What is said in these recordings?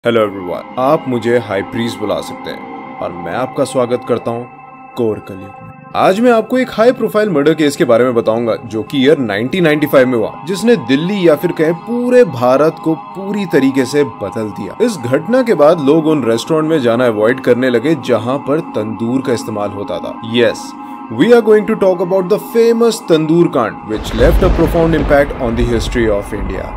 Hello everyone, आप मुझे high priest बुला सकते हैं और मैं आपका स्वागत करता हूं कोर कलयुग में। आज मैं आपको एक हाई प्रोफाइल मर्डर केस के बारे में बताऊंगा जो कि ईयर 1995 में हुआ, जिसने दिल्ली या फिर कहें पूरे भारत को पूरी तरीके से बदल दिया। इस घटना के बाद लोग उन रेस्टोरेंट में जाना अवॉइड करने लगे जहां पर तंदूर का इस्तेमाल होता था। Yes, we are going to talk about the famous Tandoor Kand, which left a profound impact on the history of India.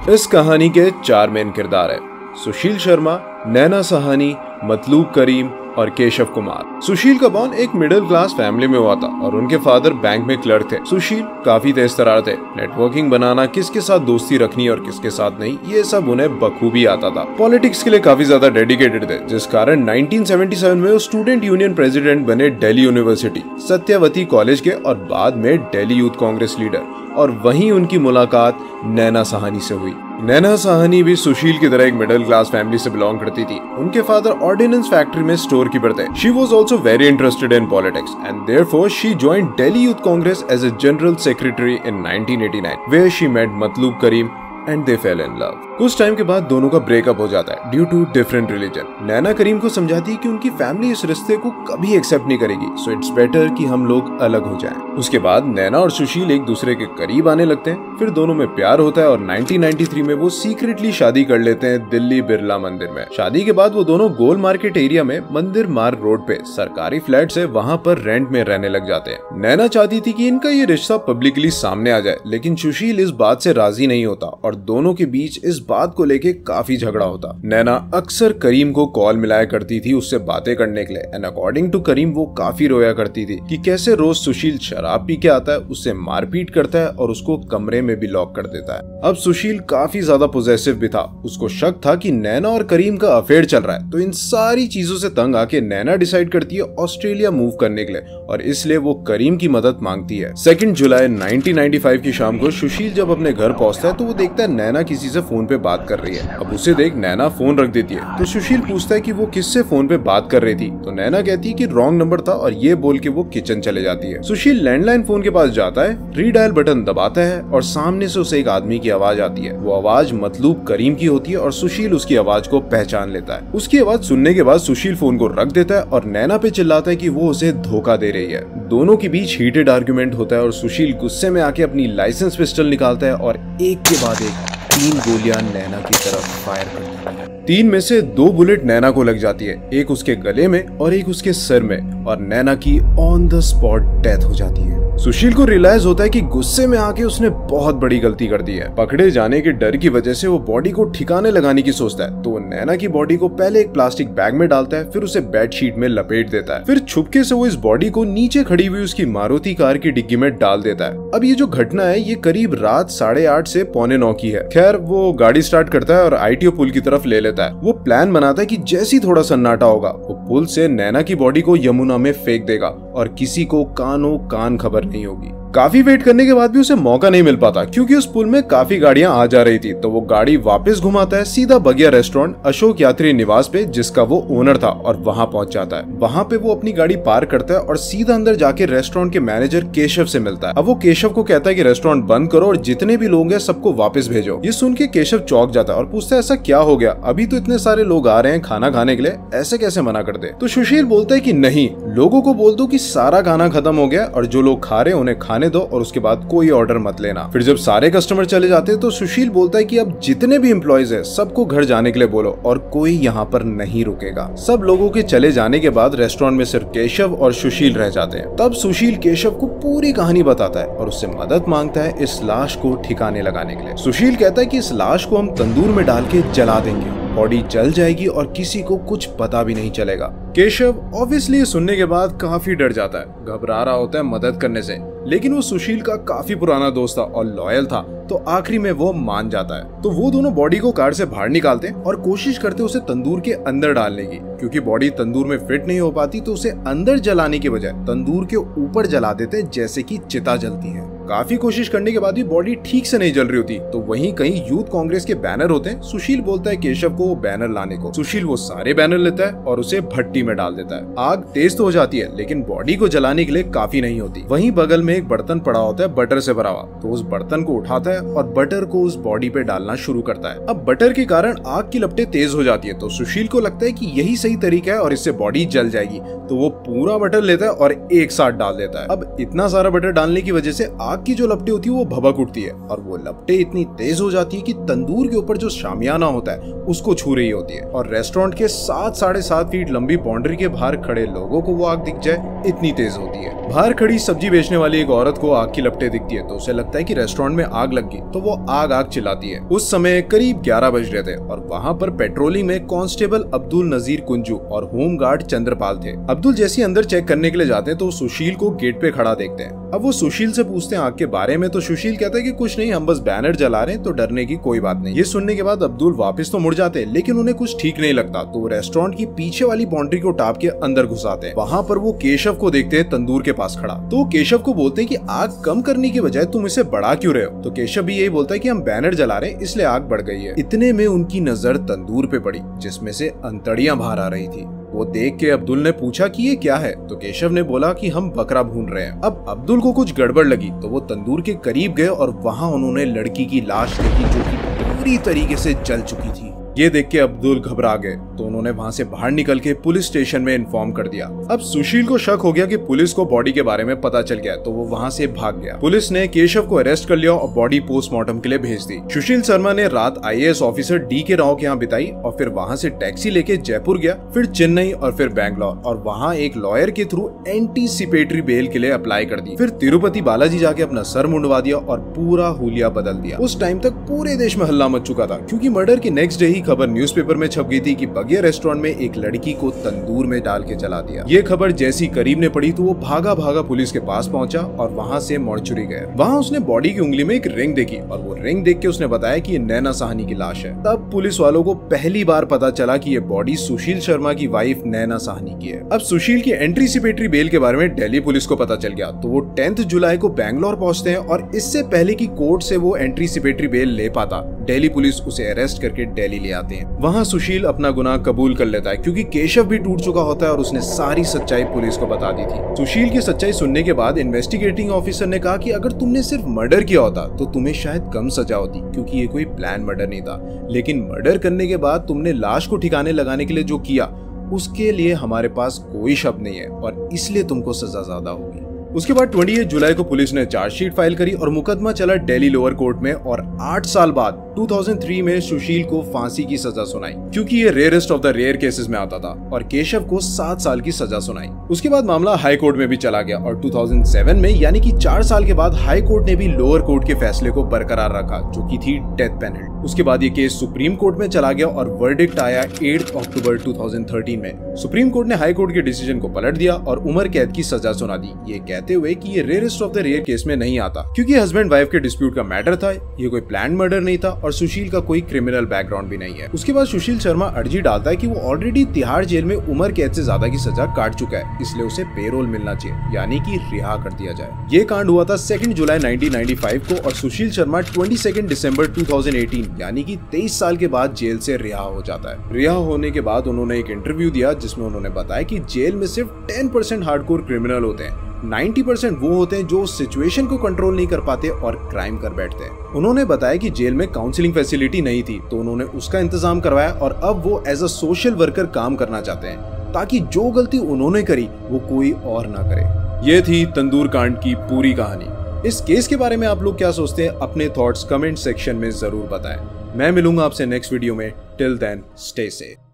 इस कहानी के चार मेन किरदार हैं: सुशील शर्मा, नैना साहनी, मतलूब करीम और केशव कुमार। सुशील का बॉर्न एक मिडिल क्लास फैमिली में हुआ था और उनके फादर बैंक में क्लर्क थे। सुशील काफी तेज तर्रार थे। नेटवर्किंग बनाना, किसके साथ दोस्ती रखनी और किसके साथ नहीं, ये सब उन्हें बखूबी आता था। पॉलिटिक्स के लिए काफी ज्यादा डेडिकेटेड थे, जिस कारण 1977 में वो स्टूडेंट यूनियन प्रेसिडेंट बने दिल्ली यूनिवर्सिटी, सत्यवती कॉलेज के, और बाद में दिल्ली यूथ कांग्रेस लीडर। और वहीं उनकी मुलाकात नैना साहनी से हुई। नैना साहनी भी सुशील की तरह एक मिडिल क्लास फैमिली से बिलोंग करती थी। उनके फादर ऑर्डिनेंस फैक्ट्री में स्टोर कीपर थे। She was also very interested in politics and therefore she joined Delhi youth Congress as a general secretary in 1989, where she met Matloob Karim and they fell in love. कुछ time के बाद दोनों का breakup हो जाता है due to different religion. Naina Karim को समझाती है कि उनकी फैमिली इस रिश्ते को कभी एक्सेप्ट नहीं करेगी, सो इट्स बेटर कि हम लोग अलग हो जाएं। उसके बाद नैना और सुशील एक दूसरे के करीब आने लगते हैं, फिर दोनों में प्यार होता है और 1993 में वो सीक्रेटली शादी कर लेते हैं दिल्ली बिरला मंदिर में। शादी के बाद वो दोनों गोल मार्केट एरिया में मंदिर मार्ग रोड पे सरकारी फ्लैट है, वहाँ पर रेंट में रहने लग जाते हैं। नैना चाहती थी कि इनका ये रिश्ता पब्लिकली सामने आ जाए, लेकिन सुशील इस बात से राजी नहीं होता और दोनों के बीच इस बात को लेके काफी झगड़ा होता। नैना अक्सर करीम को कॉल मिलाया करती थी उससे बातें करने के लिए, एंड अकॉर्डिंग टू करीम वो काफी रोया करती थी कि कैसे रोज सुशील शराब पी के आता है, उससे मारपीट करता है और उसको कमरे में भी लॉक कर देता है। अब सुशील काफी ज्यादा पोजेसिव भी था। उसको शक था कि नैना और करीम का अफेयर चल रहा है, तो इन सारी चीजों से तंग आके नैना डिसाइड करती है ऑस्ट्रेलिया मूव करने के लिए, और इसलिए वो करीम की मदद मांगती है। 2 जुलाई 1995 की शाम को सुशील जब अपने घर पहुंचता है तो वो देखता है नैना किसी से फोन पे बात कर रही है। अब उसे देख नैना फोन रख देती है, तो सुशील पूछता है कि वो किससे फोन पे बात कर रही थी, तो नैना कहती है कि रॉन्ग नंबर था, और ये बोल के वो किचन चले जाती है। सुशील लैंडलाइन फोन के पास जाता है, रीडायल बटन दबाता है और सामने से उसे एक आदमी की आवाज आती है। वो आवाज मतलूब करीम की होती है और सुशील उसकी आवाज को पहचान लेता है। उसकी आवाज सुनने के बाद सुशील फोन को रख देता है और नैना पे चिल्लाता है कि वो उसे धोखा दे रही है। दोनों के बीच हीटेड आर्गुमेंट होता है और सुशील गुस्से में आके अपनी लाइसेंस पिस्टल निकालता है और एक के बाद एक 3 गोलियां नैना की तरफ फायर करता है। 3 में से 2 बुलेट नैना को लग जाती है, एक उसके गले में और एक उसके सिर में, और नैना की ऑन द स्पॉट डेथ हो जाती है। सुशील को रियलाइज होता है कि गुस्से में आके उसने बहुत बड़ी गलती कर दी है। पकड़े जाने के डर की वजह से वो बॉडी को ठिकाने लगाने की सोचता है, तो वो नैना की बॉडी को पहले एक प्लास्टिक बैग में डालता है, फिर उसे बेडशीट में लपेट देता है। फिर छुपके से वो इस बॉडी को नीचे खड़ी हुई उसकी मारुति कार की डिग्गी में डाल देता है। अब ये जो घटना है ये करीब रात 8:30 से 8:45 की है। खैर वो गाड़ी स्टार्ट करता है और ITO पुल की तरफ ले लेता है। वो प्लान बनाता है कि जैसे ही थोड़ा सन्नाटा होगा वो पुल से नैना की बॉडी को यमुना में फेंक देगा और किसी को कानो कान खबर नहीं होगी। काफी वेट करने के बाद भी उसे मौका नहीं मिल पाता, क्योंकि उस पुल में काफी गाड़ियां आ जा रही थी। तो वो गाड़ी वापस घुमाता है सीधा बगिया रेस्टोरेंट अशोक यात्री निवास पे, जिसका वो ओनर था, और वहां पहुंच जाता है। वहां पे वो अपनी गाड़ी पार्क करता है और सीधा अंदर जाके रेस्टोरेंट के मैनेजर केशव से मिलता है। अब वो केशव को कहता है कि रेस्टोरेंट बंद करो और जितने भी लोग हैं सबको वापस भेजो। ये सुन के केशव चौंक जाता है और पूछता है ऐसा क्या हो गया, अभी तो इतने सारे लोग आ रहे हैं खाना खाने के लिए, ऐसे कैसे मना कर दे। तो सुशील बोलता है कि नहीं, लोगों को बोल दो कि सारा खाना खत्म हो गया और जो लोग खा रहे हैं उन्हें खाने दो और उसके बाद कोई ऑर्डर मत लेना। फिर जब सारे कस्टमर चले जाते हैं तो सुशील बोलता है कि अब जितने भी एम्प्लॉइज है सबको घर जाने के लिए बोलो और कोई यहाँ पर नहीं रुकेगा। सब लोगों के चले जाने के बाद रेस्टोरेंट में सिर्फ केशव और सुशील रह जाते हैं। तब सुशील केशव को पूरी कहानी बताता है और उससे मदद मांगता है इस लाश को ठिकाने लगाने के लिए। सुशील कहता है कि इस लाश को हम तंदूर में डाल के जला देंगे, बॉडी जल जाएगी और किसी को कुछ पता भी नहीं चलेगा। केशव ऑब्वियसली सुनने के बाद काफी डर जाता है, घबरा रहा होता है मदद करने से, लेकिन वो सुशील का काफी पुराना दोस्त था और लॉयल था, तो आखिरी में वो मान जाता है। तो वो दोनों बॉडी को कार से बाहर निकालते हैं और कोशिश करते उसे तंदूर के अंदर डालने की, क्योंकि बॉडी तंदूर में फिट नहीं हो पाती, तो उसे अंदर जलाने के बजाय तंदूर के ऊपर जला देते हैं जैसे कि चिता जलती है। काफी कोशिश करने के बाद भी बॉडी ठीक से नहीं जल रही होती। तो वहीं कहीं यूथ कांग्रेस के बैनर होते हैं। सुशील बोलता है केशव को वो बैनर लाने को। सुशील वो सारे बैनर लेता है और उसे भट्टी में डाल देता है। आग तेज तो हो जाती है लेकिन बॉडी को जलाने के लिए काफी नहीं होती। वहीं बगल में एक बर्तन पड़ा होता है बटर से भरा हुआ, तो उस बर्तन को उठाता है और बटर को उस बॉडी पे डालना शुरू करता है। अब बटर के कारण आग की लपटें तेज हो जाती है, तो सुशील को लगता है कि यही सही तरीका है और इससे बॉडी जल जाएगी। तो वो पूरा बटर लेता है और एक साथ डाल देता है। अब इतना सारा बटर डालने की वजह से आग की जो लपटें होती है वो भभक उठती है और वो लपटें इतनी तेज हो जाती है कि तंदूर के ऊपर जो शामियाना होता है उसको छू रही होती है और रेस्टोरेंट के 7-7.5 फीट लंबी बाउंड्री के बाहर खड़े लोगों को वो आग दिख जाए, इतनी तेज होती है। बाहर खड़ी सब्जी बेचने वाली एक औरत को आग की लपटें दिखती है, तो उसे लगता है कि रेस्टोरेंट में आग लग गई, तो वो आग चिल्लाती है। उस समय करीब 11 बज रहे थे और वहाँ पर पेट्रोलिंग में कांस्टेबल अब्दुल नजीर कुंजू और होमगार्ड चंद्रपाल थे। अब्दुल जैसे अंदर चेक करने के लिए जाते हैं तो सुशील को गेट पे खड़ा देखते हैं। अब वो सुशील से पूछते हैं आग के बारे में, तो सुशील कहता है कि कुछ नहीं, हम बस बैनर जला रहे हैं, तो डरने की कोई बात नहीं। ये सुनने के बाद अब्दुल वापस तो मुड़ जाते हैं लेकिन उन्हें कुछ ठीक नहीं लगता, तो वो रेस्टोरेंट की पीछे वाली बाउंड्री को टाप के अंदर घुस आते हैं। वहाँ पर वो केशव को देखते हैं तंदूर के पास खड़ा, तो केशव को बोलते हैं कि आग कम करने की बजाय तुम इसे बढ़ा क्यों रहे हो। तो केशव भी यही बोलता है कि हम बैनर जला रहे हैं इसलिए आग बढ़ गई है। इतने में उनकी नजर तंदूर पे पड़ी जिसमें से अंतड़ियां बाहर आ रही थी। वो देख के अब्दुल ने पूछा कि ये क्या है, तो केशव ने बोला कि हम बकरा भून रहे हैं। अब अब्दुल को कुछ गड़बड़ लगी तो वो तंदूर के करीब गए और वहाँ उन्होंने लड़की की लाश देखी जो कि पूरी तरीके से जल चुकी थी। ये देख के अब्दुल घबरा गए, तो उन्होंने वहाँ से बाहर निकल के पुलिस स्टेशन में इन्फॉर्म कर दिया। अब सुशील को शक हो गया कि पुलिस को बॉडी के बारे में पता चल गया, तो वो वहाँ से भाग गया। पुलिस ने केशव को अरेस्ट कर लिया और बॉडी पोस्टमार्टम के लिए भेज दी। सुशील शर्मा ने रात IAS ऑफिसर DK राव के यहाँ बिताई और फिर वहाँ से टैक्सी लेके जयपुर गया, फिर चेन्नई और फिर बैंगलोर, और वहाँ एक लॉयर के थ्रू एंटीसिपेटरी बेल के लिए अप्लाई कर दी। फिर तिरुपति बालाजी जाके अपना सर मुंडवा दिया और पूरा हुलिया बदल दिया। उस टाइम तक पूरे देश में हल्ला मच चुका था क्योंकि मर्डर के नेक्स्ट डे खबर न्यूज़पेपर में छप गई थी कि बगिया रेस्टोरेंट में एक लड़की को तंदूर में डाल के जला दिया। ये खबर जैसी करीब ने पड़ी तो वो भागा भागा पुलिस के पास पहुंचा और वहां से मॉर्चुरी गया। वहां उसने बॉडी की उंगली में एक रिंग देखी और वो रिंग देख के उसने बताया कि ये नैना साहनी की लाश है। तब पुलिस वालों को पहली बार पता चला कि ये बॉडी सुशील शर्मा की वाइफ नैना साहनी की है। अब सुशील की एंटीसिपेटरी बेल के बारे में दिल्ली पुलिस को पता चल गया, तो वो 10 जुलाई को बैंगलोर पहुंचते हैं और इससे पहले की कोर्ट से वो एंटीसिपेटरी बेल ले पाता, दिल्ली पुलिस उसे अरेस्ट करके दिल्ली ले आते हैं। वहाँ सुशील अपना गुनाह कबूल कर लेता है क्योंकि केशव भी टूट चुका होता है और उसने सारी सच्चाई पुलिस को बता दी थी। सुशील की सच्चाई सुनने के बाद इन्वेस्टिगेटिंग ऑफिसर ने कहा कि अगर तुमने सिर्फ मर्डर किया होता तो तुम्हें शायद कम सजा होती क्योंकि ये कोई प्लान मर्डर नहीं था, लेकिन मर्डर करने के बाद तुमने लाश को ठिकाने लगाने के लिए जो किया उसके लिए हमारे पास कोई शब्द नहीं है और इसलिए तुमको सजा ज्यादा होगी। उसके बाद 28 जुलाई को पुलिस ने चार्जशीट फाइल करी और मुकदमा चला दिल्ली लोअर कोर्ट में और 8 साल बाद 2003 में सुशील को फांसी की सजा सुनाई क्योंकि ये rarest of the rare cases में आता था, और केशव को 7 साल की सजा सुनाई। उसके बाद मामला हाई कोर्ट में भी चला गया और 2007 में यानी कि 4 साल के बाद हाई कोर्ट ने भी लोअर कोर्ट के फैसले को बरकरार रखा जो कि थी डेथ पेनल्टी। उसके बाद ये केस सुप्रीम कोर्ट में चला गया और वर्डिक्ट आया 8 अक्टूबर 2013 में। सुप्रीम कोर्ट ने हाई कोर्ट के डिसीजन को पलट दिया और उम्र कैद की सजा सुना दी, ये कहते हुए कि ये rarest of the rare case में नहीं आता क्योंकि हस्बैंड वाइफ के डिस्प्यूट का मैटर था, ये कोई प्लान मर्डर नहीं था और सुशील का कोई क्रिमिनल बैकग्राउंड भी नहीं है। उसके बाद सुशील शर्मा अर्जी डालता है कि वो ऑलरेडी तिहाड़ जेल में उम्र कैद से ज्यादा की सजा काट चुका है, इसलिए उसे पेरोल मिलना चाहिए यानी कि रिहा कर दिया जाए। ये कांड हुआ था 2 जुलाई 1995 को और सुशील शर्मा 22 दिसंबर 2018 यानी कि 23 साल के बाद जेल से रिहा हो जाता है। रिहा होने के बाद उन्होंने एक इंटरव्यू दिया जिसमें उन्होंने बताया कि जेल में सिर्फ 10% हार्डकोर क्रिमिनल होते हैं, 90% वो होते हैं जो सिचुएशन को कंट्रोल नहीं कर पाते और क्राइम कर बैठते हैं। उन्होंने बताया कि जेल में काउंसलिंग फैसिलिटी नहीं थी तो उन्होंने उसका इंतजाम करवाया और अब वो एज अ सोशल वर्कर काम करना चाहते हैं ताकि जो गलती उन्होंने करी वो कोई और ना करे। ये थी तंदूर कांड की पूरी कहानी। इस केस के बारे में आप लोग क्या सोचते हैं, अपने थॉट्स कमेंट सेक्शन में जरूर बताएं। मैं मिलूंगा आपसे नेक्स्ट वीडियो में। Till then stay safe.